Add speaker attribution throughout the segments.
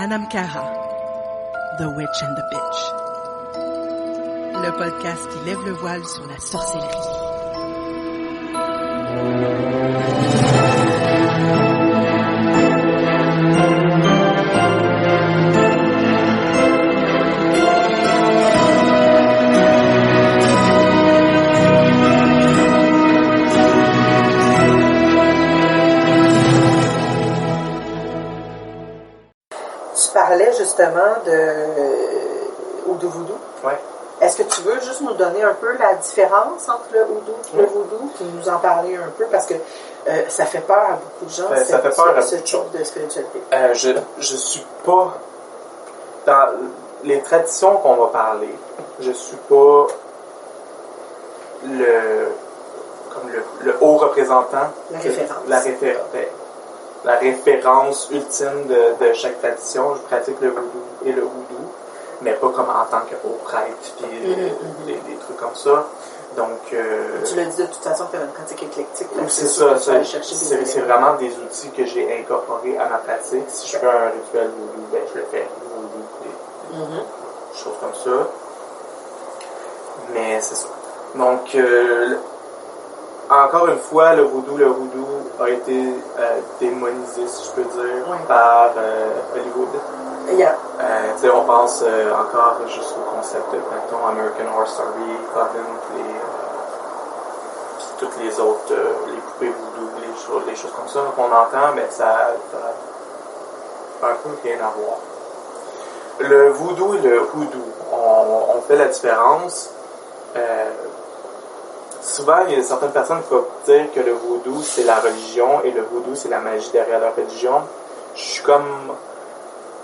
Speaker 1: Anamkara, The Witch and the Bitch. Le podcast qui lève le voile sur la sorcellerie.
Speaker 2: Tu parlais justement de Hoodoo.
Speaker 3: Ouais.
Speaker 2: Est-ce que tu veux juste nous donner un peu la différence entre le Hoodoo et le Voodoo, puis nous en parler un peu, parce que ça fait peur à beaucoup de gens, ce type de spiritualité.
Speaker 3: Je suis pas dans les traditions qu'on va parler. Je suis pas le haut représentant, la référence ultime de chaque tradition. Je pratique le voodoo et le hoodoo, mais pas comme en tant que haut prêtre, puis des trucs comme ça. Donc,
Speaker 2: tu l'as dit de toute façon, faire une pratique éclectique.
Speaker 3: C'est ça. C'est vraiment des outils que j'ai incorporés à ma pratique. Si je fais un rituel voodoo, ben, je le fais voodoo, des choses comme ça. Mais c'est ça. Donc, encore une fois, le voodoo a été démonisé, si je peux dire, par Hollywood.
Speaker 2: Yeah.
Speaker 3: On pense encore juste au concept de, mettons, American Horror Story, Coven, puis toutes les autres, les poupées voodoo, les choses comme ça qu'on entend, mais ça a un peu rien à voir. Le voodoo et le hoodoo, on fait la différence. Souvent, il y a certaines personnes qui vont dire que le voodoo, c'est la religion et le voodoo, c'est la magie derrière la religion. Je suis comme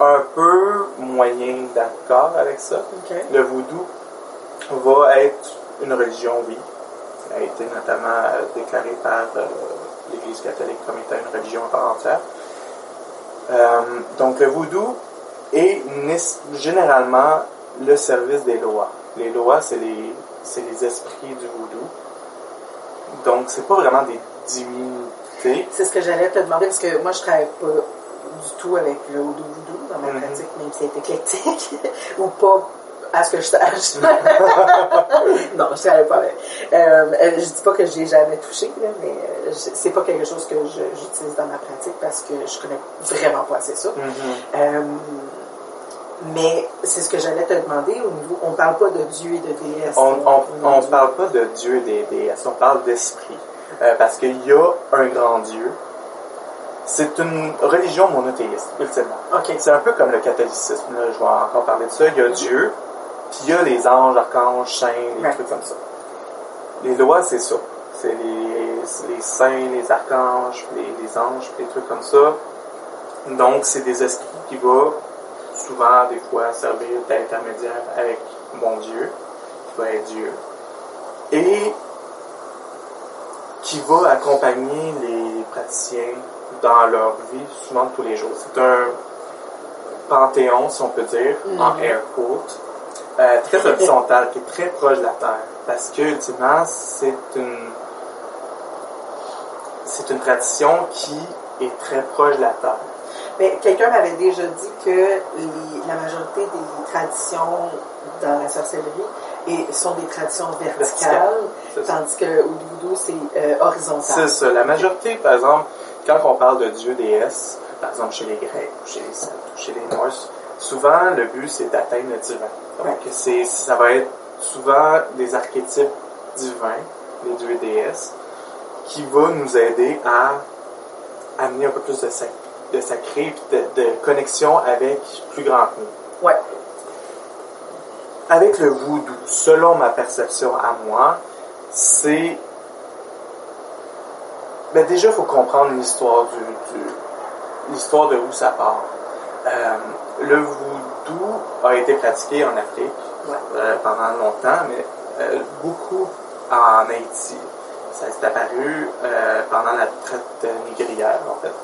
Speaker 3: un peu moyen d'accord avec ça.
Speaker 2: Okay.
Speaker 3: Le voodoo va être une religion, oui. Ça a été notamment déclaré par l'Église catholique comme étant une religion à part entière. Donc le voodoo est généralement le service des lois. Les lois, c'est les esprits du voodoo. Donc, c'est pas vraiment des divinités.
Speaker 2: C'est ce que j'allais te demander, parce que moi, je travaille pas du tout avec le voodoo dans ma pratique, même si c'est éclectique, ou pas à ce que je sache. Non, je travaille pas avec. Je dis pas que je l'ai jamais touché, là, mais c'est pas quelque chose que j'utilise dans ma pratique parce que je connais vraiment pas assez ça. Mais c'est ce que j'allais te demander au niveau. On parle pas de Dieu et de déesse.
Speaker 3: On parle pas de Dieu et des déesses, on parle d'esprit. Parce qu'il y a un grand Dieu. C'est une religion monothéiste, ultimement.
Speaker 2: Okay.
Speaker 3: C'est un peu comme le catholicisme. Là, je vais encore parler de ça. Il y a Dieu, puis il y a les anges, archanges, saints, des trucs comme ça. Les lois, c'est ça. C'est les saints, les archanges, les anges, des trucs comme ça. Donc, c'est des esprits qui vont souvent, des fois, servir d'intermédiaire avec mon Dieu, qui va être Dieu, et qui va accompagner les praticiens dans leur vie, souvent tous les jours. C'est un panthéon, si on peut dire, en air quote, très horizontal, qui est très proche de la Terre, parce que, ultimement, c'est une tradition qui est très proche de la Terre.
Speaker 2: Mais quelqu'un m'avait déjà dit que la majorité des traditions dans la sorcellerie sont des traditions verticales, tandis que le voodoo, c'est horizontal.
Speaker 3: C'est ça. La majorité, par exemple, quand on parle de dieu, déesse, par exemple chez les Grecs, ou chez les Celtes, ou chez les Norses, souvent le but c'est d'atteindre le divin. Donc ça va être souvent des archétypes divins, les dieux et déesses, qui vont nous aider à amener un peu plus de sacré, de connexion avec plus grand que nous.
Speaker 2: Ouais.
Speaker 3: Avec le voodoo, selon ma perception à moi, c'est... Ben déjà, il faut comprendre l'histoire l'histoire de où ça part. Le voodoo a été pratiqué en Afrique pendant longtemps, mais beaucoup en Haïti. Ça s'est apparu pendant la traite négrière, en fait.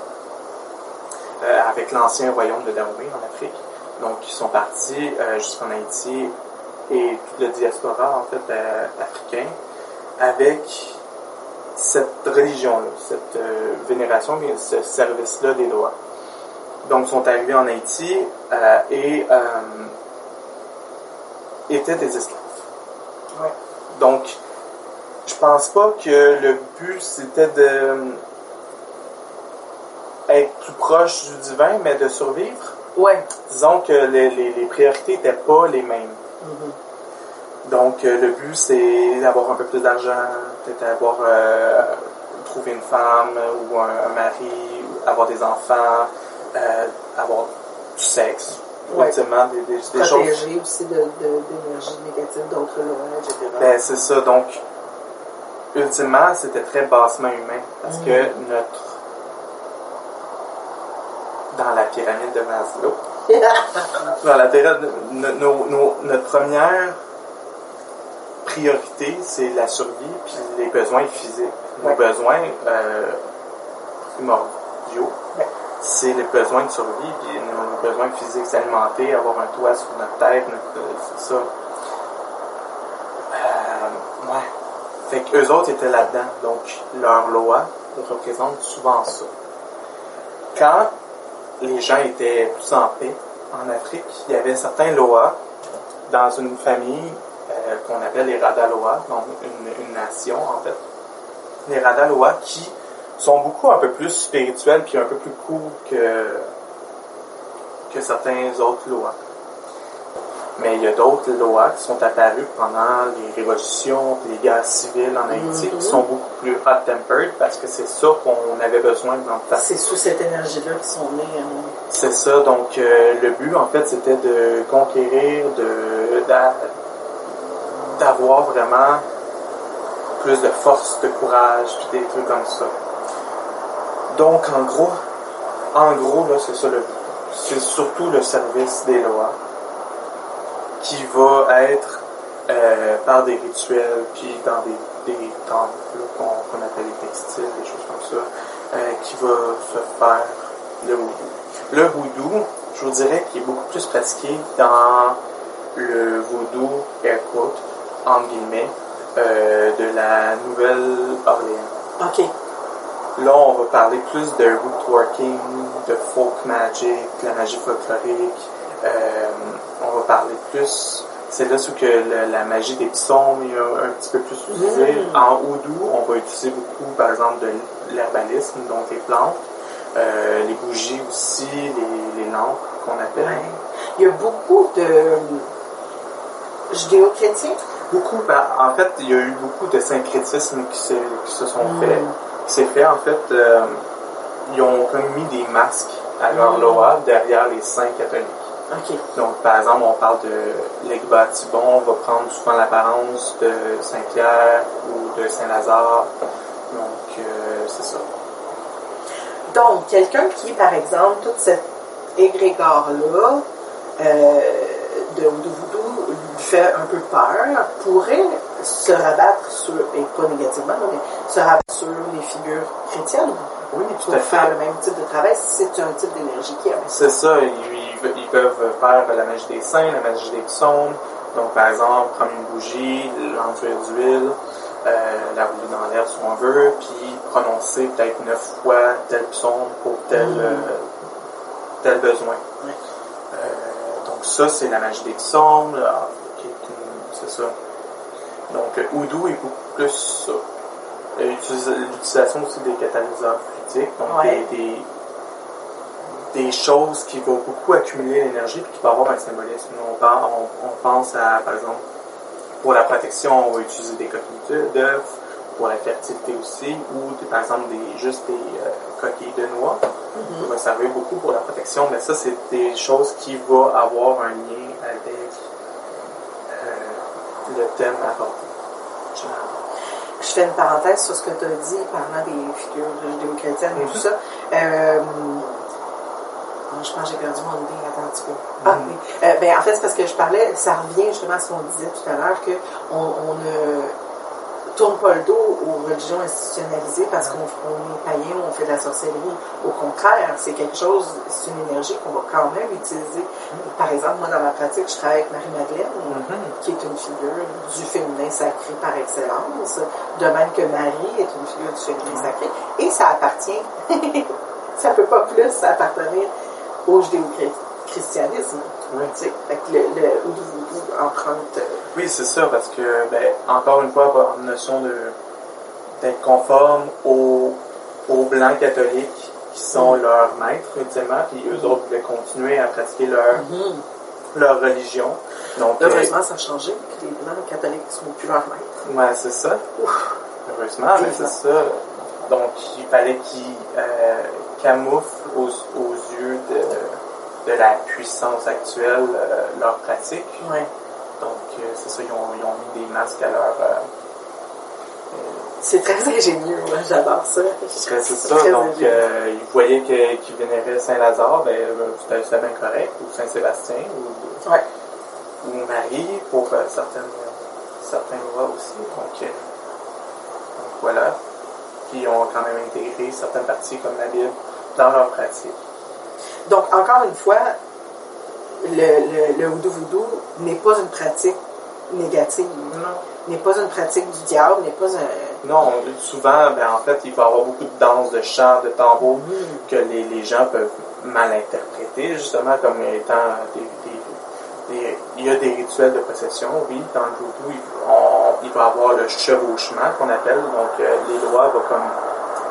Speaker 3: Avec l'ancien royaume de Dahomey en Afrique. Donc, ils sont partis jusqu'en Haïti et toute la diaspora, en fait, africain, avec cette religion-là, cette vénération, ce service-là des lois. donc sont arrivés en Haïti et étaient des esclaves.
Speaker 2: Ouais.
Speaker 3: Donc, je pense pas que le but c'était de être plus proche du divin, mais de survivre.
Speaker 2: Ouais.
Speaker 3: Disons que les priorités n'étaient pas les mêmes.
Speaker 2: Mm-hmm.
Speaker 3: Donc, le but, c'est d'avoir un peu plus d'argent, peut-être avoir trouver une femme ou un mari, avoir des enfants, avoir du sexe, ultimement, des choses.
Speaker 2: Protéger aussi d'énergie négative d'autres lois, etc.
Speaker 3: Ben, c'est ça. Donc, ultimement, c'était très bassement humain parce que dans la pyramide de Maslow, dans la pyramide, notre première priorité, c'est la survie puis les besoins physiques. Nos besoins primordiaux, c'est les besoins de survie puis nos besoins physiques, s'alimenter, avoir un toit sur notre tête, c'est ça. Fait qu'eux autres étaient là-dedans, donc leur loi représente souvent ça. Quand les gens étaient plus en paix en Afrique, il y avait certains lois dans une famille qu'on appelle les Radalois, donc une nation en fait. Les Radalois qui sont beaucoup un peu plus spirituels puis un peu plus cool que certains autres lois. Mais il y a d'autres lois qui sont apparues pendant les révolutions, les guerres civiles en Haïti, qui sont beaucoup plus hot-tempered parce que c'est ça qu'on avait besoin dans le temps.
Speaker 2: C'est sous cette énergie-là qu'ils sont nés.
Speaker 3: C'est ça, donc le but en fait c'était de conquérir, d'avoir vraiment plus de force, de courage, puis des trucs comme ça. Donc en gros là c'est ça le but. C'est surtout le service des lois qui va être par des rituels, puis dans des temples qu'on appelle les textiles, des choses comme ça, qui va se faire le voodoo. Le voodoo, je vous dirais qu'il est beaucoup plus pratiqué dans le voodoo, air quote, entre guillemets, de la Nouvelle-Orléans.
Speaker 2: OK.
Speaker 3: Là, on va parler plus de woodworking, de folk magic, de la magie folklorique. On va parler plus, c'est là où que la magie des psaumes est un petit peu plus utilisée. En Houdou, on va utiliser beaucoup, par exemple, de l'herbalisme, donc les plantes, les bougies aussi, les lampes qu'on appelle.
Speaker 2: Ouais. Il y a beaucoup de judéo-chrétiens.
Speaker 3: Beaucoup, en fait, il y a eu beaucoup de syncrétisme qui se sont faits. Qui s'est fait, en fait, ils ont comme mis des masques à leur loi derrière les saints catholiques.
Speaker 2: Okay.
Speaker 3: Donc, par exemple, on parle de l'Egba Thibon, va prendre souvent l'apparence de Saint-Pierre ou de Saint-Lazare. Donc, c'est ça.
Speaker 2: Donc, quelqu'un qui, par exemple, toute cette égrégore-là de voodoo lui fait un peu peur, pourrait se rabattre sur, et pas négativement, mais se rabattre sur les figures chrétiennes.
Speaker 3: Oui, tout
Speaker 2: pour
Speaker 3: à fait.
Speaker 2: faire le même type de travail, si c'est un type d'énergie qui a.
Speaker 3: C'est ça, ils peuvent faire la magie des saints, la magie des psaumes. Donc, par exemple, prendre une bougie, l'enduire d'huile, la rouler dans l'air si on veut, puis prononcer peut-être 9 fois tel psaume pour tel besoin.
Speaker 2: Oui.
Speaker 3: Donc, ça, c'est la magie des psaumes. C'est ça. Donc, Houdou est beaucoup plus ça. L'utilisation aussi des catalyseurs fluidiques, donc des choses qui vont beaucoup accumuler l'énergie et qui vont avoir un symbolisme. On pense à, par exemple, pour la protection, on va utiliser des coquilles d'œufs, pour la fertilité aussi, ou par exemple juste des coquilles de noix. Ça va servir beaucoup pour la protection, mais ça, c'est des choses qui vont avoir un lien avec le thème abordé.
Speaker 2: Je fais une parenthèse sur ce que tu as dit parlant des figures judéo-chrétiennes et tout ça. Je pense que j'ai perdu mon idée, attends un petit peu. Ben, en fait, c'est parce que je parlais, ça revient justement à ce qu'on disait tout à l'heure, qu'on ne tourne pas le dos aux religions institutionnalisées parce qu'on est païen, on fait de la sorcellerie. Au contraire, c'est quelque chose, c'est une énergie qu'on va quand même utiliser. Par exemple, moi, dans ma pratique, je travaille avec Marie-Madeleine, qui est une figure du féminin sacré par excellence, de même que Marie est une figure du féminin sacré, et ça appartient, ça peut pas plus appartenir au judéo-christianisme.
Speaker 3: Oui.
Speaker 2: Tu sais, fait que le Hoodoo emprunte.
Speaker 3: Oui, c'est ça, parce que, encore une fois, par une notion d'être conforme aux Blancs catholiques qui sont leurs maîtres, ultimement, puis eux autres voulaient continuer à pratiquer leur religion. Donc,
Speaker 2: heureusement, ça a changé, que les Blancs catholiques ne sont plus leurs maîtres.
Speaker 3: Ouais, c'est ça.
Speaker 2: Ouf.
Speaker 3: Heureusement, mais c'est ça. Donc, il fallait qu'ils camouflent aux yeux de la puissance actuelle leur pratique.
Speaker 2: Ouais.
Speaker 3: Donc, c'est ça, ils ont mis des masques à leur...
Speaker 2: c'est très ingénieux, moi, j'adore ça.
Speaker 3: c'est ça, donc ils voyaient qu'ils vénéraient Saint-Lazare, c'était bien correct, ou Saint-Sébastien, ou Marie, pour certains lois aussi. Donc, voilà. Puis ils ont quand même intégré certaines parties comme la Bible dans leur pratique.
Speaker 2: Donc, encore une fois, le Hoodoo n'est pas une pratique négative.
Speaker 3: Non.
Speaker 2: N'est pas une pratique du diable, n'est pas un...
Speaker 3: Non, souvent, en fait, il peut y avoir beaucoup de danse, de chants, de tambours que les gens peuvent mal interpréter, justement, comme étant il y a des rituels de possession, oui, dans le Voodoo, il va y avoir le chevauchement qu'on appelle, donc les lois vont comme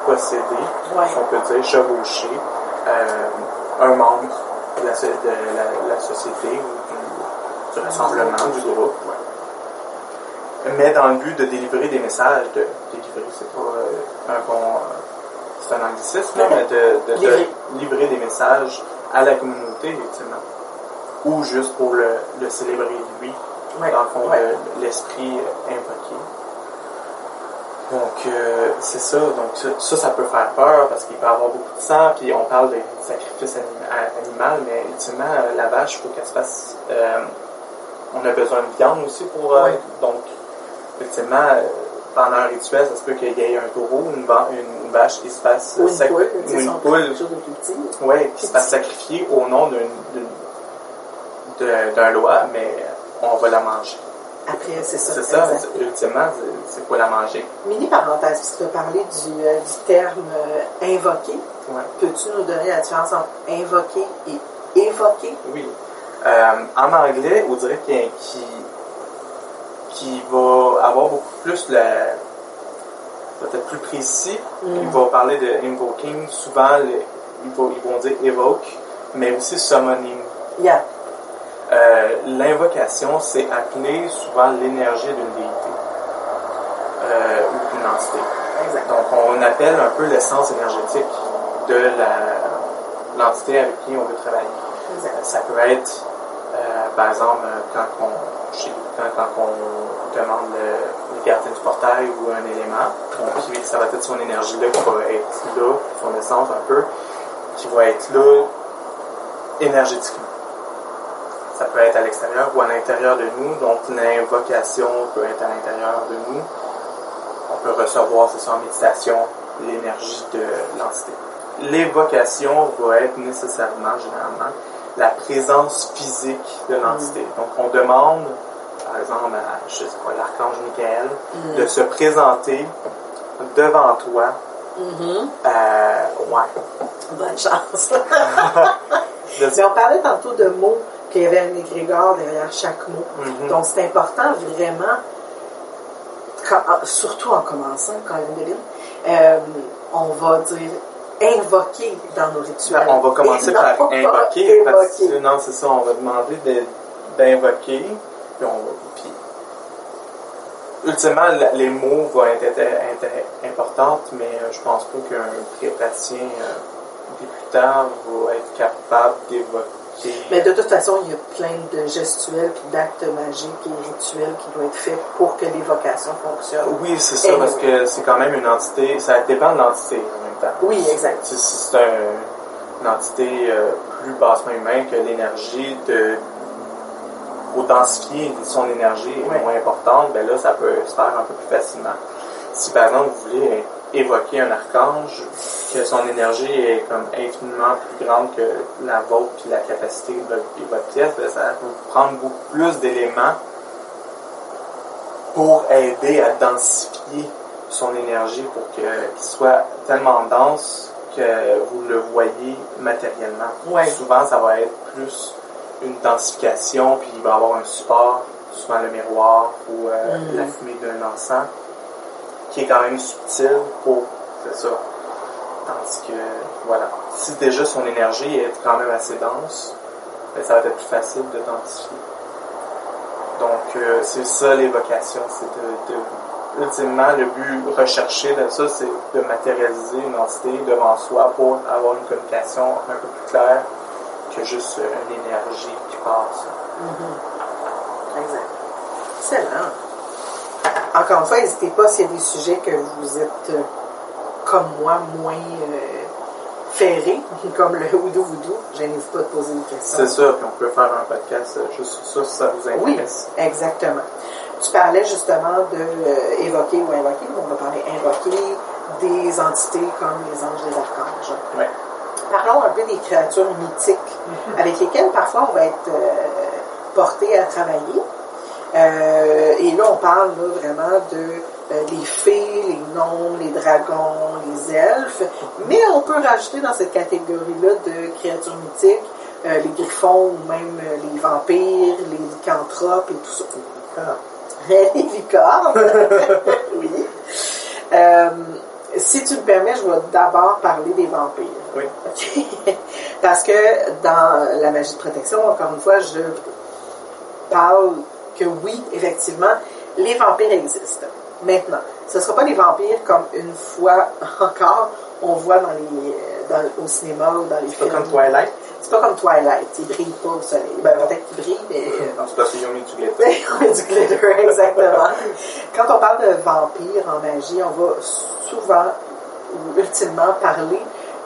Speaker 3: posséder, si on peut dire, chevaucher un membre de la société ou du rassemblement, du groupe. Mais dans le but de délivrer des messages, délivrer, c'est pas un bon... c'est un anglicisme, mais de livrer des messages à la communauté, effectivement. Ou juste pour le célébrer lui, dans le fond, l'esprit invoqué. Donc, c'est ça. Donc, ça peut faire peur parce qu'il peut y avoir beaucoup de sang, puis on parle de sacrifice animal, mais ultimement, la vache, il faut qu'elle se fasse... on a besoin de viande aussi pour... donc, ultimement, pendant un rituel, ça se peut qu'il y ait un taureau, une vache qui se fasse...
Speaker 2: Ou une poule,
Speaker 3: qui se fasse sacrifier au nom d'un loi, mais on va la manger.
Speaker 2: Après, c'est ça.
Speaker 3: C'est ça, ultimement, c'est quoi la manger.
Speaker 2: Mini parenthèse, puisque tu as parlé du terme invoquer.
Speaker 3: Ouais.
Speaker 2: Peux-tu nous donner la différence entre invoquer et évoquer?
Speaker 3: Oui. En anglais, on dirait qui va avoir beaucoup plus peut-être plus précis. Il va parler de invoking. Souvent, ils vont dire evoke, mais aussi summoning.
Speaker 2: Yeah.
Speaker 3: L'invocation, c'est appeler souvent l'énergie d'une déité ou d'une entité.
Speaker 2: Exact.
Speaker 3: Donc, on appelle un peu l'essence énergétique de l'entité avec qui on veut travailler.
Speaker 2: Exact.
Speaker 3: Ça peut être, par exemple, quand on demande le gardien du portail ou un élément, donc ça va être son énergie-là qui va être là, son essence un peu, qui va être là énergétiquement. Ça peut être à l'extérieur ou à l'intérieur de nous, donc l'invocation peut être à l'intérieur de nous. On peut recevoir, c'est ça, en méditation, l'énergie de l'entité. L'évocation va être nécessairement, généralement, la présence physique de l'entité. Donc on demande, par exemple, à, je sais pas, l'archange Michael, de se présenter devant toi.
Speaker 2: Bonne chance. Mais on parlait tantôt de mots, qu'il y avait un égrégore derrière chaque mot. Donc, c'est important, vraiment, surtout en commençant, quand même, on va dire invoquer dans nos rituels.
Speaker 3: On va commencer par invoquer. Non, c'est ça, on va demander d'invoquer, puis ultimement, les mots vont être importants, mais je pense pas qu'un praticien débutant va être capable d'évoquer.
Speaker 2: Mais de toute façon, il y a plein de gestuels et d'actes magiques et rituels qui doivent être faits pour que l'évocation fonctionne.
Speaker 3: Oui, c'est ça, parce que c'est quand même une entité, ça dépend de l'entité en même temps.
Speaker 2: Oui, exact.
Speaker 3: Si c'est une entité plus bassement humaine que l'énergie au densifier son énergie est moins importante, ben là, ça peut se faire un peu plus facilement. Si par exemple vous voulez évoquer un archange, que son énergie est comme infiniment plus grande que la vôtre puis la capacité de votre pièce, ben ça va vous prendre beaucoup plus d'éléments pour aider à densifier son énergie pour qu'il soit tellement dense que vous le voyez matériellement.
Speaker 2: Ouais.
Speaker 3: Souvent, ça va être plus une densification, puis il va y avoir un support, souvent le miroir ou la fumée d'un encens, qui est quand même subtil pour, c'est ça. Tandis que, voilà, si déjà son énergie est quand même assez dense, ben, ça va être plus facile de densifier. Donc, c'est ça l'évocation, c'est ultimement, le but recherché de ça, c'est de matérialiser une entité devant soi pour avoir une communication un peu plus claire que juste une énergie qui passe.
Speaker 2: Exact. Excellent. Encore une fois, n'hésitez pas s'il y a des sujets que vous êtes, comme moi, moins ferrés, comme le Houdou Voodoo. Gênez-vous pas de poser des questions.
Speaker 3: C'est ça, puis on peut faire un podcast juste sur ça si ça vous intéresse.
Speaker 2: Oui, exactement. Tu parlais justement de évoquer ou invoquer, on va parler invoquer des entités comme les anges, les archanges.
Speaker 3: Oui.
Speaker 2: Parlons un peu des créatures mythiques avec lesquelles parfois on va être porté à travailler. Et là, on parle là, vraiment de les fées, les gnomes, les dragons, les elfes, mais on peut rajouter dans cette catégorie-là de créatures mythiques les griffons ou même les vampires, les lycanthropes et tout ça. Les licornes, oui. Si tu me permets, je vais d'abord parler des vampires.
Speaker 3: Oui.
Speaker 2: Okay. Parce que dans la magie de protection, encore une fois, je parle que oui, effectivement, les vampires existent. Maintenant, ce ne sera pas des vampires comme une fois encore on voit au cinéma ou dans les films.
Speaker 3: C'est pas comme Twilight?
Speaker 2: C'est pas comme Twilight, ils ne brillent pas au soleil. Ben, peut-être qu'ils brillent, mais...
Speaker 3: Non, c'est parce qu'ils ont mis du glitter.
Speaker 2: Ils ont mis du glitter, exactement. Quand on parle de vampires en magie, on va souvent ou ultimement parler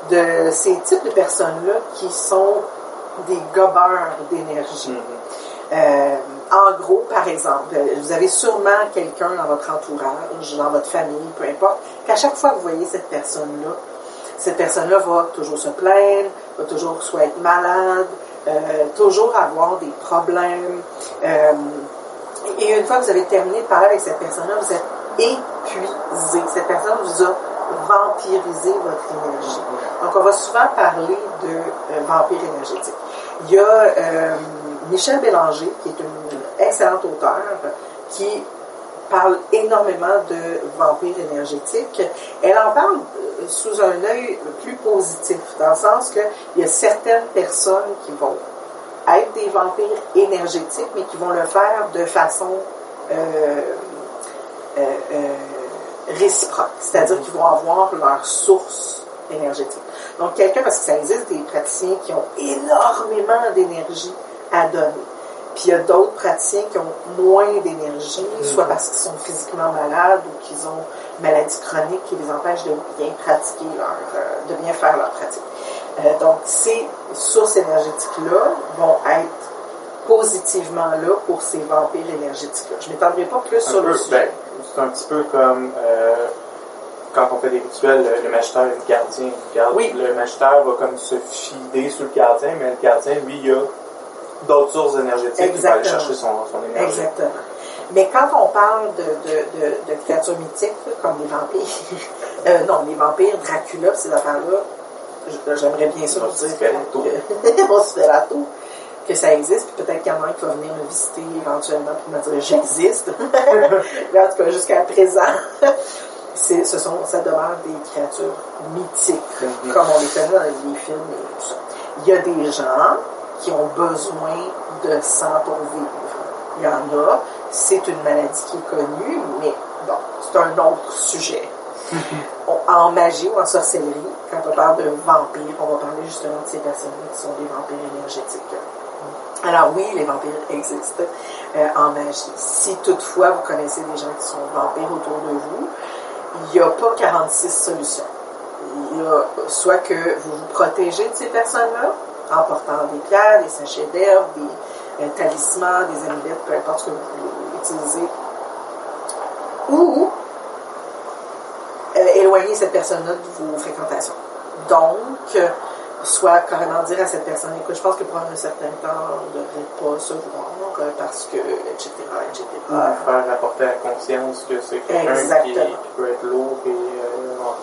Speaker 2: de ces types de personnes-là qui sont des gobeurs d'énergie. En gros, par exemple, vous avez sûrement quelqu'un dans votre entourage, dans votre famille, peu importe, qu'à chaque fois que vous voyez cette personne-là va toujours se plaindre, va toujours soit être malade, toujours avoir des problèmes. Et une fois que vous avez terminé de parler avec cette personne-là, vous êtes épuisé. Cette personne vous a vampirisé votre énergie. Donc, on va souvent parler de vampire énergétique. Il y a Michel Bélanger, qui est une excellente auteure, qui parle énormément de vampires énergétiques. Elle en parle sous un œil plus positif, dans le sens qu'il y a certaines personnes qui vont être des vampires énergétiques, mais qui vont le faire de façon réciproque, c'est-à-dire qu'ils vont avoir leur source énergétique. Donc, parce que ça existe des praticiens qui ont énormément d'énergie à donner. Puis il y a d'autres praticiens qui ont moins d'énergie, soit parce qu'ils sont physiquement malades ou qu'ils ont une maladie chronique qui les empêche de bien pratiquer de bien faire leur pratique. Donc ces sources énergétiques-là vont être positivement là pour ces vampires énergétiques-là. Je ne m'étendrai pas plus sur le sujet.
Speaker 3: C'est un petit peu comme quand on fait des rituels, le magistère et le gardien.
Speaker 2: Oui.
Speaker 3: Le magistère va comme se fider sur le gardien, mais le gardien, lui, il a d'autres sources énergétiques qui vont aller chercher son énergie.
Speaker 2: Exactement. Mais quand on parle de créatures mythiques, comme les vampires, non, les vampires, Dracula, ces affaires-là, j'aimerais bien ça vous dire que que ça existe, puis peut-être qu'il y en a un qui va venir me visiter éventuellement pour me dire j'existe. Mais en tout cas, jusqu'à présent, ça demeure des créatures mythiques, comme on les connaît dans les films et tout ça. Il y a des gens qui ont besoin de sang pour vivre. Il y en a, c'est une maladie qui est connue, mais bon, c'est un autre sujet. En magie ou en sorcellerie, quand on parle de vampires, on va parler justement de ces personnes-là qui sont des vampires énergétiques. Alors oui, les vampires existent en magie. Si toutefois vous connaissez des gens qui sont vampires autour de vous, il n'y a pas 46 solutions. Il y a soit que vous vous protégez de ces personnes-là, en portant des pierres, des sachets d'herbe, des talismans, des amulettes, peu importe ce que vous voulez utiliser, ou éloigner cette personne-là de vos fréquentations. Donc, soit carrément dire à cette personne, écoute, je pense que pour un certain temps, on ne devrait pas se voir parce que, etc., etc.
Speaker 3: Faire apporter à la conscience que c'est quelqu'un qui peut être lourd et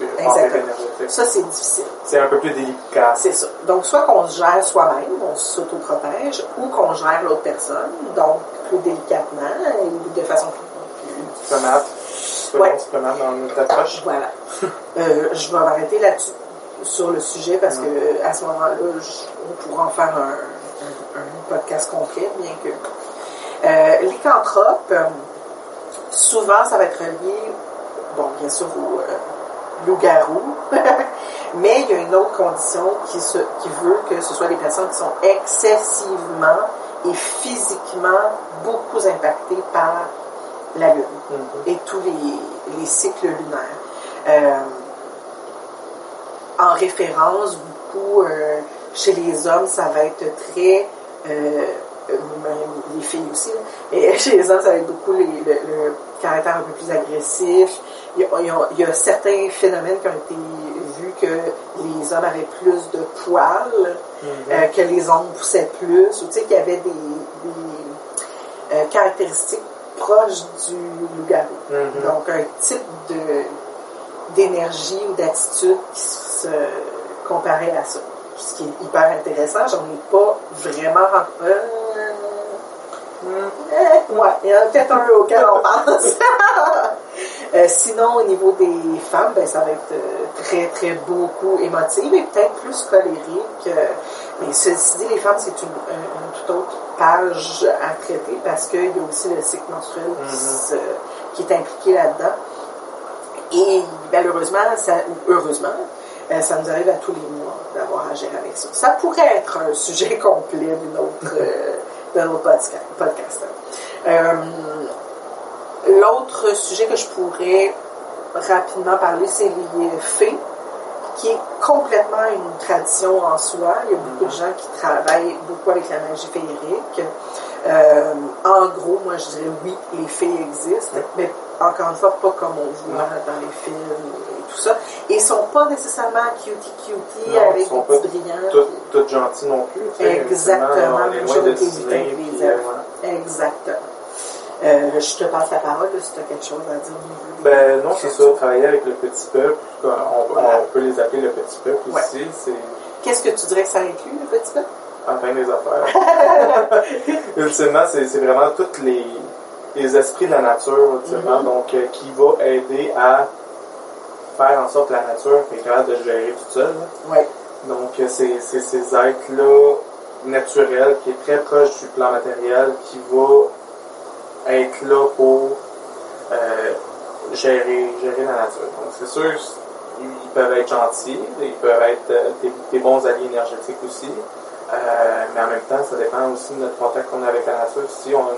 Speaker 3: énergétique.
Speaker 2: Ça, c'est difficile.
Speaker 3: C'est un peu plus délicat.
Speaker 2: C'est ça. Donc, soit qu'on se gère soi-même, on s'auto-protège, ou qu'on gère l'autre personne, donc plus délicatement, et de façon plus...
Speaker 3: Diplomate. Diplomate dans notre approche.
Speaker 2: Voilà. Je vais m'arrêter là-dessus, sur le sujet, parce que à ce moment-là, on pourra en faire un podcast complet, bien que... lycanthrope, souvent, ça va être relié, bon, bien sûr, au loup-garou, mais il y a une autre condition qui veut que ce soit des personnes qui sont excessivement et physiquement beaucoup impactées par la Lune et tous les cycles lunaires. En référence, beaucoup, chez les hommes, ça va être très... les filles aussi, là. Et chez les hommes, ça va être beaucoup le caractère un peu plus agressif. Il y a certains phénomènes qui ont été vus que les hommes avaient plus de poils, que les ongles poussaient plus, ou tu sais qu'il y avait des caractéristiques proches du loup-garou. Donc un type d'énergie ou d'attitude qui se comparait à ça. Ce qui est hyper intéressant, j'en ai pas vraiment rencontré. Ouais, il y en a peut-être un auquel on pense. Sinon, au niveau des femmes, ben, ça va être très, très beaucoup émotive et peut-être plus colérique. Mais ceci dit, les femmes, c'est une toute autre page à traiter parce qu'il y a aussi le cycle menstruel qui est impliqué là-dedans. Et malheureusement, heureusement, ça nous arrive à tous les mois d'avoir à gérer avec ça. Ça pourrait être un sujet complet d'un autre podcast. L'autre sujet que je pourrais rapidement parler, c'est les fées, qui est complètement une tradition en soi. Il y a beaucoup de gens qui travaillent beaucoup avec la magie féerique. En gros, moi je dirais oui, les fées existent, mais encore une fois, pas comme on voit dans les films et tout ça. Et ils sont pas nécessairement cutie avec des petits brillants.
Speaker 3: Toutes gentilles non plus.
Speaker 2: Exactement.
Speaker 3: Même chose de Disney.
Speaker 2: Exactement. Je te passe la parole si tu as quelque chose à dire au niveau
Speaker 3: Ben non, c'est ça. Travailler avec le petit peuple, on peut les appeler le petit peuple aussi.
Speaker 2: Qu'est-ce que tu dirais que ça inclut, le petit peuple?
Speaker 3: Enfin, des affaires. Ultimement, c'est vraiment tous les esprits de la nature, ultimement, donc qui va aider à faire en sorte que la nature est capable de gérer toute seule. Donc, c'est ces êtres-là naturels qui est très proche du plan matériel qui va être là pour gérer la nature. Donc, c'est sûr, ils peuvent être gentils, ils peuvent être des bons alliés énergétiques aussi, mais en même temps, ça dépend aussi de notre contact qu'on a avec la nature. Si on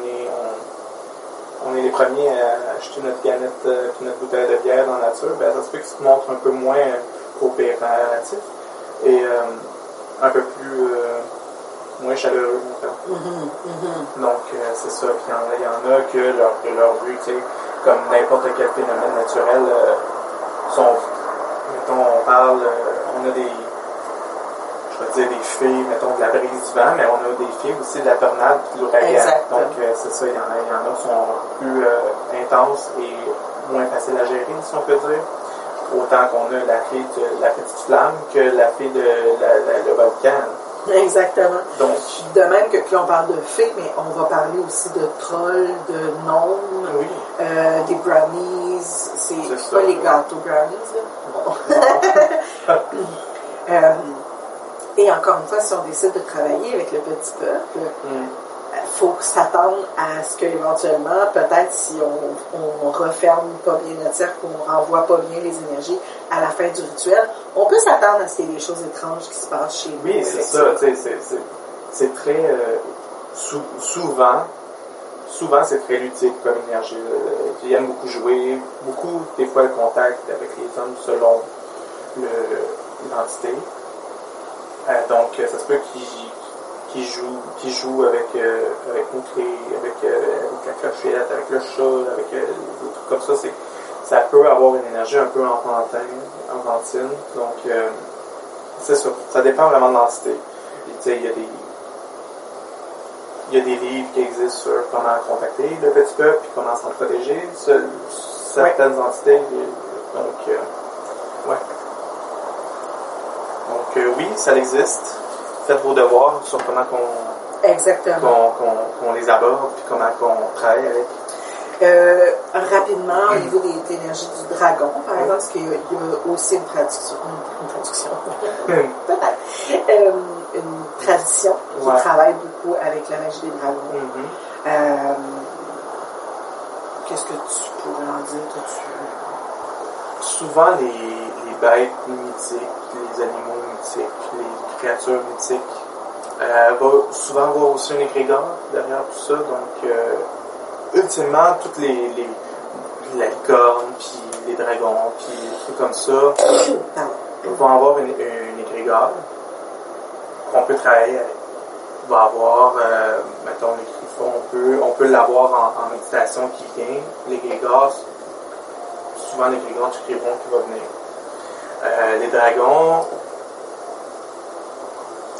Speaker 3: est les premiers à acheter notre canette et notre bouteille de bière dans la nature, ben, ça se peut qu'ils se montrent un peu moins coopératifs et un peu plus moins chaleureux. Donc, c'est ça. Puis il y en a que leur but, comme n'importe quel phénomène naturel, sont, mettons, on a des, je vais dire des fées, mettons, de la brise du vent, mais on a des fées aussi de la tornade et de l'ouragan. Donc, c'est ça, il y en a qui sont plus intenses et moins faciles à gérer, si on peut dire. Autant qu'on a la fée de la petite flamme que la fée de le volcan.
Speaker 2: Exactement.
Speaker 3: Donc,
Speaker 2: de même que puis on parle de fées, mais on va parler aussi de trolls, de gnomes, des brownies. C'est pas les gâteaux brownies, là. Bon. Et encore une fois, si on décide de travailler avec le petit peuple, faut s'attendre à ce qu'éventuellement, peut-être si on referme pas bien notre cercle, on renvoie pas bien les énergies à la fin du rituel, on peut s'attendre à ce qu'il y ait des choses étranges qui se passent chez nous.
Speaker 3: Oui, c'est ça. C'est très... souvent, c'est très ludique comme énergie. Ils aiment beaucoup jouer, beaucoup, des fois, le contact avec les hommes selon l'identité. Donc, ça se peut qu'ils jouent avec nous, avec la clochette, avec le chat, avec des trucs comme ça. Ça peut avoir une énergie un peu enfantine. Donc, c'est ça. Ça dépend vraiment de l'entité. Il y a des livres qui existent sur comment contacter le petit peuple et comment s'en protéger. Certaines entités. Donc, Ouais. Donc, oui, ça existe. Faites vos devoirs sur comment qu'on les aborde et comment qu'on travaille avec.
Speaker 2: Rapidement, au niveau des énergies du dragon, par exemple, parce qu'il y a aussi une traduction. Peut-être. Une tradition qui travaille beaucoup avec la magie des dragons. Qu'est-ce que tu pourrais en dire?
Speaker 3: Souvent, les bêtes mythiques, les animaux mythiques, les créatures mythiques, va souvent avoir aussi un égrégore derrière tout ça. Donc, ultimement, toutes les licornes, puis les dragons, puis des trucs comme ça, vont avoir une égrégore qu'on peut travailler avec. Il va avoir, mettons, les griffons, on peut l'avoir en méditation qui vient. L'égrégore, souvent l'égrégore du griffon qui va venir. Les dragons,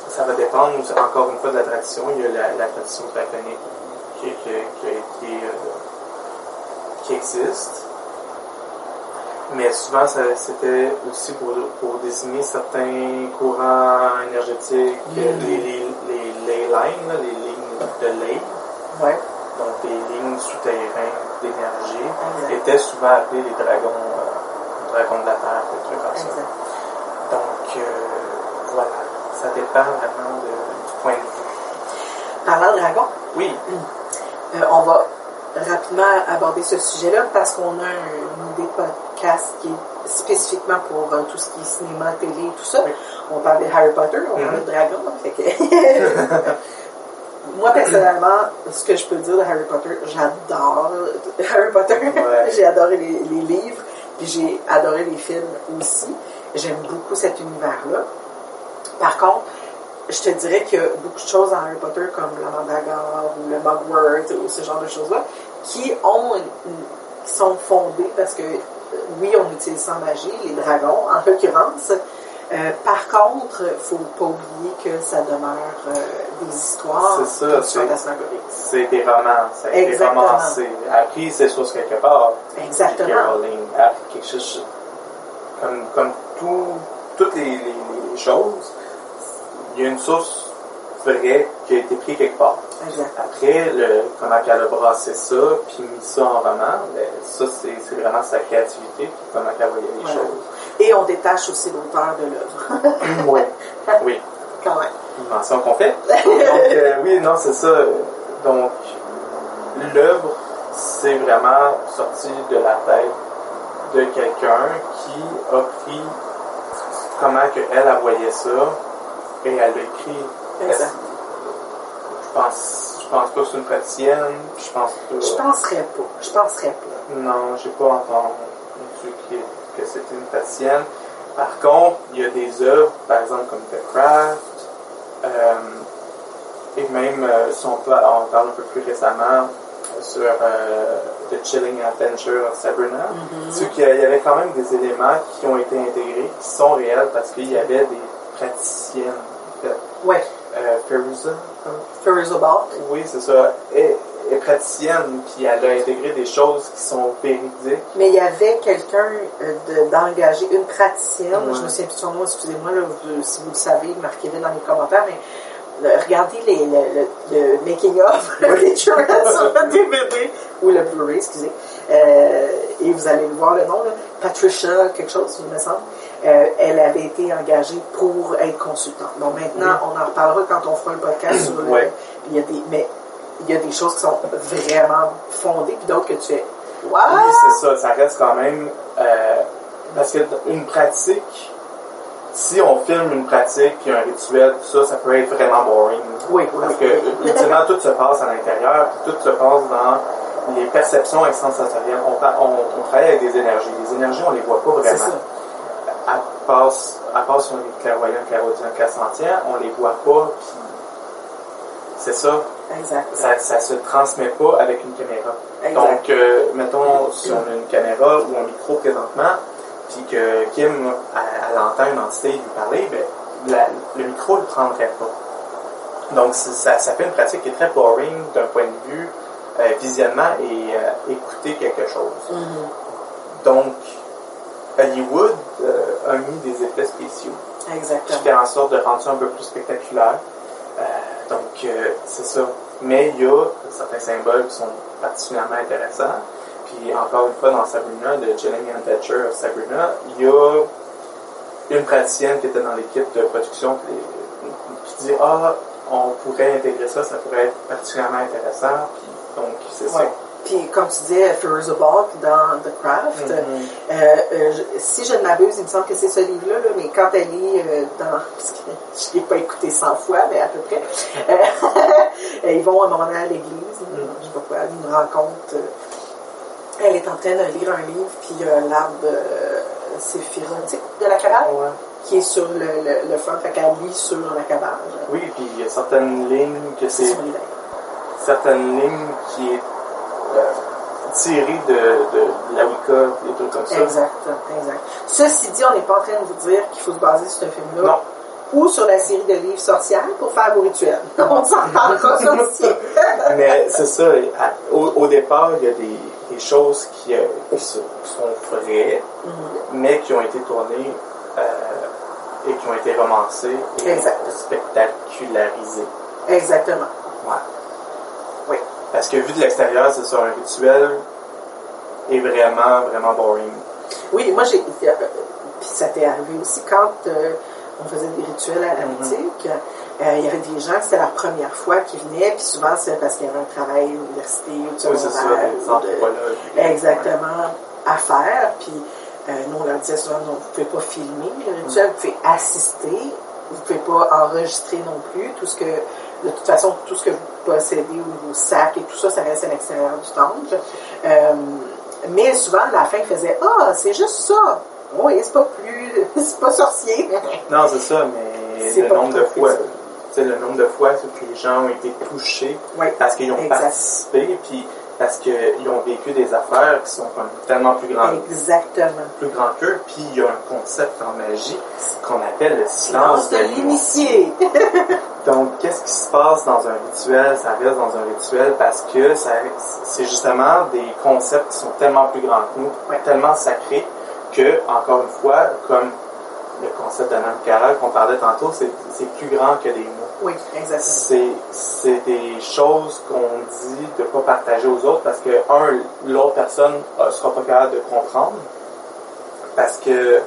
Speaker 3: ça va dépendre encore une fois de la tradition. Il y a la tradition draconique qui existe. Mais souvent, c'était aussi pour désigner certains courants énergétiques, les ley lines, les lignes de ley.
Speaker 2: Ouais.
Speaker 3: Donc, les lignes souterraines d'énergie étaient souvent appelées les dragons de la Terre, des trucs comme ça. Donc, voilà. Ça dépend vraiment du point de vue.
Speaker 2: Parlant de dragon,
Speaker 3: oui.
Speaker 2: On va rapidement aborder ce sujet-là parce qu'on a une idée de podcast qui est spécifiquement pour tout ce qui est cinéma, télé, tout ça. Oui. On parlait de Harry Potter, on parlait de dragon. Fait que moi, personnellement, ce que je peux dire de Harry Potter, j'adore Harry Potter. Ouais. J'ai adoré les livres, puis j'ai adoré les films aussi. J'aime beaucoup cet univers-là. Par contre, je te dirais qu'il y a beaucoup de choses dans Harry Potter, comme la Mandragore ou le Mugwort ou ce genre de choses-là, qui sont fondées parce que, oui, on utilise sans magie, les dragons, en l'occurrence. Par contre, il ne faut pas oublier que ça demeure des histoires fantasmagoriques.
Speaker 3: C'est des romans, ça a été romancé. Appris ces choses quelque part.
Speaker 2: Exactement.
Speaker 3: Rowling a appris quelque chose comme toutes les choses. Il y a une source vraie qui a été prise quelque part.
Speaker 2: Exact.
Speaker 3: Après, comment elle a brassé ça, puis mis ça en roman, ben, ça, c'est vraiment sa créativité, puis comment elle voyait les choses.
Speaker 2: Et on détache aussi l'auteur de l'œuvre.
Speaker 3: Oui.
Speaker 2: Quand même.
Speaker 3: Une mention qu'on fait. Donc, oui, non, c'est ça. Donc, l'œuvre, c'est vraiment sorti de la tête de quelqu'un qui a pris comment elle voyait ça, et elle l'a écrit.
Speaker 2: Exact.
Speaker 3: Je pense pas que c'est une praticienne. Je penserais
Speaker 2: pas.
Speaker 3: Non, j'ai pas entendu que c'était une praticienne. Par contre, il y a des œuvres, par exemple comme The Craft, et même si on parle un peu plus récemment sur The Chilling Adventure of Sabrina, c'est qu'il y avait quand même des éléments qui ont été intégrés, qui sont réels parce qu'il y avait des praticiennes.
Speaker 2: Oui.
Speaker 3: Fairuza Balk. Oui, c'est ça. Et praticienne, puis elle a intégré des choses qui sont véridiques.
Speaker 2: Mais il y avait quelqu'un d'engagé, une praticienne, je me souviens plus de son nom, excusez-moi, là, si vous le savez, marquez-le dans les commentaires, mais regardez le making-of des sur le DVD, ou le Blu-ray, excusez, et vous allez voir le nom, là, Patricia quelque chose, il me semble. Elle avait été engagée pour être consultante. Donc maintenant, on en reparlera quand on fera le podcast sur il y a des choses qui sont vraiment fondées, puis d'autres que tu fais « Wow! »
Speaker 3: Oui, c'est ça. Ça reste quand même... parce qu'une pratique, si on filme une pratique puis un rituel, tout ça peut être vraiment boring.
Speaker 2: Oui.
Speaker 3: Parce que, ultimement, tout se passe à l'intérieur, puis tout se passe dans les perceptions extrasensorielles. On travaille avec des énergies. Les énergies, on les voit pas vraiment.
Speaker 2: C'est ça.
Speaker 3: À part si on est clairvoyant, clairaudient, clairsentient, on les voit pas, puis c'est ça.
Speaker 2: Exact.
Speaker 3: Ça se transmet pas avec une caméra.
Speaker 2: Exact.
Speaker 3: Donc, mettons, si on a une caméra ou un micro présentement, puis que Kim, elle entend une entité lui parler, ben, le micro ne le prendrait pas. Donc, ça fait une pratique qui est très boring d'un point de vue visionnement et écouter quelque chose. Donc, Hollywood a mis des effets spéciaux.
Speaker 2: Exactement.
Speaker 3: Qui fait en sorte de rendre ça un peu plus spectaculaire. C'est ça. Mais il y a certains symboles qui sont particulièrement intéressants. Puis encore une fois, dans Sabrina, de Gillian Thatcher of Sabrina, il y a une praticienne qui était dans l'équipe de production qui dit « Ah, on pourrait intégrer ça, ça pourrait être particulièrement intéressant. » Puis donc, c'est ça.
Speaker 2: Puis, comme tu disais, Firuza Balk dans The Craft, si je ne m'abuse, il me semble que c'est ce livre-là, là, mais quand elle est parce que je ne l'ai pas écouté 100 fois, mais à peu près, ils vont à un moment donné à l'église, je ne sais pas quoi, une rencontre. Elle est en train de lire un livre, puis il y a l'arbre séphirotique de la cabane qui est sur le front, fait qu'elle lit sur la cabane.
Speaker 3: Oui, puis il y a certaines lignes que c'est certaines lignes qui est tirées de la Wicca, des trucs comme ça.
Speaker 2: Exact. Ceci dit, on n'est pas en train de vous dire qu'il faut se baser sur ce film-là. Non. Ou sur la série de livres sorcières pour faire vos rituels. On s'en parlera ça aussi.
Speaker 3: Mais c'est ça, au départ, il y a des choses qui sont vraies, mais qui ont été tournées et qui ont été romancées et spectacularisées.
Speaker 2: Exactement.
Speaker 3: Ouais. Oui. Parce que vu de l'extérieur, c'est ça, un rituel est vraiment, vraiment boring.
Speaker 2: Oui, moi puis ça t'est arrivé aussi quand on faisait des rituels à la boutique. Il y avait des gens, c'était leur première fois qui venaient, puis souvent c'est parce qu'il y avait un travail à l'université ou de secondaire.
Speaker 3: Oui, c'est ça, des anthropologues.
Speaker 2: Exactement, à faire. Puis nous, on leur disait souvent, non, vous ne pouvez pas filmer le rituel, vous pouvez assister, vous ne pouvez pas enregistrer non plus. De toute façon, tout ce que vous possédez ou vos sacs et tout ça, ça reste à l'extérieur du temple. Mais souvent, à la fin, ils faisaient « Ah, c'est juste ça! » Oui, c'est pas sorcier.
Speaker 3: Non, c'est ça, mais le nombre de fois que les gens ont été touchés parce qu'ils ont participé, puis parce qu'ils ont vécu des affaires qui sont comme tellement plus grandes.
Speaker 2: Exactement.
Speaker 3: Plus grand qu'eux, puis il y a un concept en magie qu'on appelle le silence de l'initié. Donc, qu'est-ce qui se passe dans un rituel? Ça reste dans un rituel parce que c'est justement des concepts qui sont tellement plus grands que nous, tellement sacrés, que, encore une fois, comme le concept d'Anna Carrel qu'on parlait tantôt, c'est plus grand que des mots.
Speaker 2: Oui, exactement.
Speaker 3: C'est des choses qu'on dit de ne pas partager aux autres parce que, l'autre personne ne sera pas capable de comprendre parce que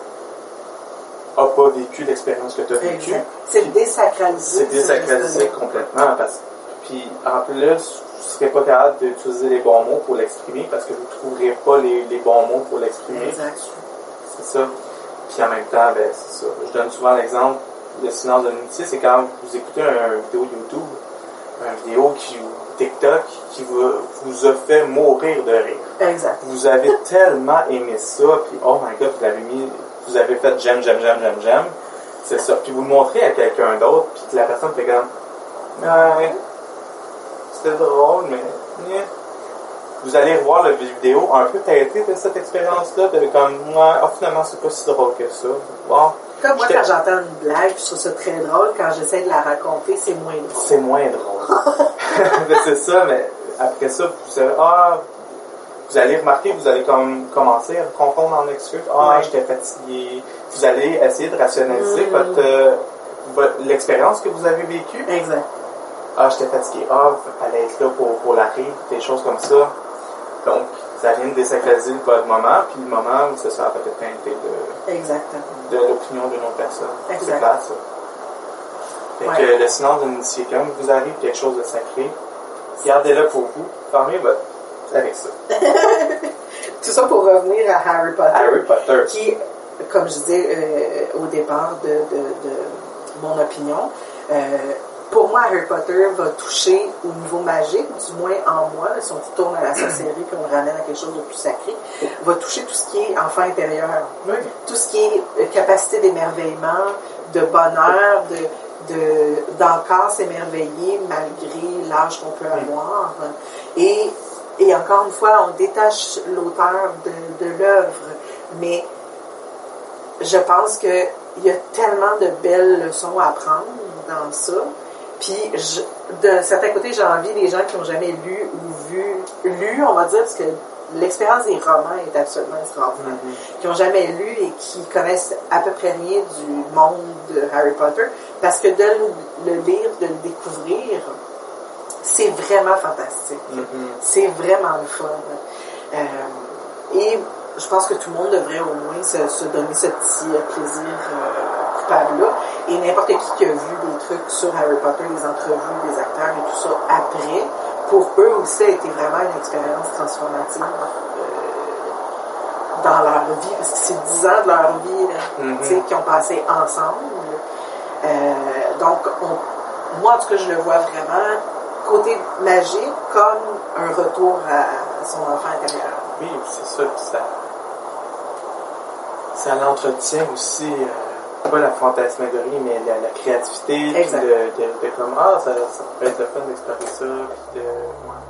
Speaker 3: n'a pas vécu l'expérience que tu as vécue.
Speaker 2: C'est désacralisé.
Speaker 3: C'est désacralisé complètement. Puis, en plus, vous ne serez pas capable d'utiliser les bons mots pour l'exprimer parce que vous ne trouverez pas les bons mots pour l'exprimer.
Speaker 2: Exact.
Speaker 3: C'est ça. Puis en même temps, c'est ça. Je donne souvent l'exemple, le silence de l'initié, c'est quand vous écoutez une vidéo YouTube, une vidéo TikTok qui vous a fait mourir de rire.
Speaker 2: Exact.
Speaker 3: Vous avez tellement aimé ça, puis oh my god, vous avez fait j'aime. C'est ça. Puis vous le montrez à quelqu'un d'autre, puis que la personne fait comme c'était drôle, mais vous allez revoir la vidéo un peu têtée de cette expérience-là, de comme finalement c'est pas si drôle que ça. Bon,
Speaker 2: comme moi, quand j'entends une blague, je trouve ça très drôle. Quand j'essaie de la raconter, c'est moins drôle.
Speaker 3: C'est moins drôle. Mais c'est ça, mais après ça, vous allez remarquer, vous allez commencer à vous confondre en excuses. J'étais fatigué. Vous allez essayer de rationaliser l'expérience que vous avez vécue.
Speaker 2: Exact.
Speaker 3: J'étais fatigué. Il fallait être là pour la rire, des choses comme ça. Donc, ça vient de désacraliser votre moment, puis le moment où ça sera peut-être teinté de l'opinion d'une autre personne.
Speaker 2: Exact.
Speaker 3: C'est clair, ça. Fait que le silence de l'initié, quand vous arrive quelque chose de sacré, gardez-le pour vous, fermez avec ça.
Speaker 2: Tout ça pour revenir à Harry Potter.
Speaker 3: Harry Potter.
Speaker 2: Qui, comme je disais au départ de mon opinion, pour moi, Harry Potter va toucher au niveau magique, du moins en moi, si on tourne à la sorcellerie puis on le ramène à quelque chose de plus sacré, va toucher tout ce qui est enfant intérieur.
Speaker 3: Oui.
Speaker 2: Tout ce qui est capacité d'émerveillement, de bonheur, d'encore s'émerveiller malgré l'âge qu'on peut avoir. Et encore une fois, on détache l'auteur de l'œuvre, mais je pense qu'il y a tellement de belles leçons à prendre dans ça. Puis, d'un certain côté, j'ai envie des gens qui n'ont jamais lu ou lu, on va dire, parce que l'expérience des romans est absolument extraordinaire, qui n'ont jamais lu et qui connaissent à peu près rien du monde de Harry Potter, parce que de le lire, de le découvrir, c'est vraiment fantastique. C'est vraiment le fun. Et je pense que tout le monde devrait au moins se donner ce petit plaisir coupable-là. Et n'importe qui a vu des trucs sur Harry Potter, des entrevues, des acteurs et tout ça après, pour eux aussi, ça a été vraiment une expérience transformative dans leur vie, parce que c'est 10 ans de leur vie qu'ils ont passé ensemble. Donc, moi, en tout cas, je le vois vraiment côté magique comme un retour à son enfant intérieur.
Speaker 3: Oui, c'est ça. Puis ça l'entretient aussi, pas la fantasmagorie, mais la créativité, puis de comme, ça peut être le fun d'explorer ça, puis de... Ouais.